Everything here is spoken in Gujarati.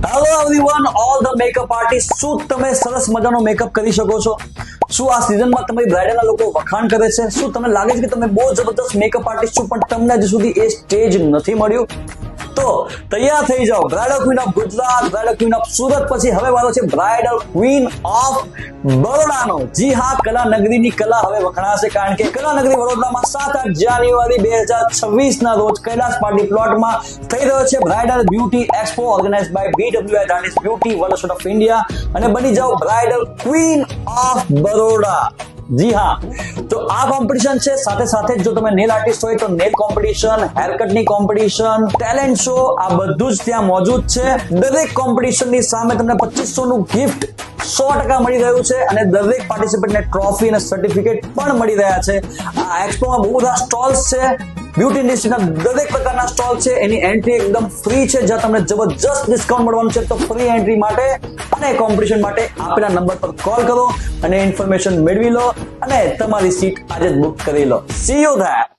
Hello everyone, all the makeup artist. શું તમે સરસ મજાનો મેકઅપ કરી શકો છો? શું આ સિઝનમાં તમારી બ્રાઇડલના લોકો વખાણ કરે છે? શું તમને લાગે છે કે તમે બહુ જબરદસ્ત મેકઅપ આર્ટિસ્ટ છો પણ તમને હજુ સુધી એ સ્ટેજ નથી મળ્યું? તો તૈયાર થઈ જાઓ. Bridal queen of Gujarat, bridal queen of Surat પછી હવે વારો છે બ્રાઇડલ ક્વીન ઓફ બરોડાનો. જી હા, કલા નગરીની કલા હવે વખણાશે, કારણ કે કલા નગરી વડોદરામાં 7-8 જાન્યુઆરી 2026 ના રોજ કૈલાસ પાર્ટી પ્લોટમાં થઈ રહ્યો છે bridal beauty expo organized by BWI, that is beauty world of India, અને બની જાઓ બ્રાઇડલ ક્વીન ઓફ બરોડા. જી હા, તો આ કોમ્પિટિશન છે. સાથે સાથે જો તમે નેલ આર્ટિસ્ટ હોય તો નેલ કોમ્પિટિશન, હેરકટની કોમ્પિટિશન, ટેલેન્ટ શો, આ બધું જ ત્યાં મોજૂદ છે. દરેક કોમ્પિટિશનની સામે તમને 2500 નું ગિફ્ટ 100% મળી રહ્યું છે અને દરેક પાર્ટિસિપન્ટને ટ્રોફી અને સર્ટિફિકેટ પણ મળી રહ્યા છે. આ એક્સપોમાં બહુ બધા સ્ટોલ્સ છે. બ્યુટી ઇન્ડસ્ટ્રીના દરેક પ્રકારના સ્ટોલ છે. એની એન્ટ્રી એકદમ ફ્રી છે, જ્યાં તમને જબરજસ્ત ડિસ્કાઉન્ટ મળવાનું છે. તો ફ્રી એન્ટ્રી માટે અને કોમ્પિટિશન માટે આપેલા નંબર પર કોલ કરો અને ઇન્ફોર્મેશન મેળવી લો અને તમારી સીટ આજે જ બુક કરી લો. C you there.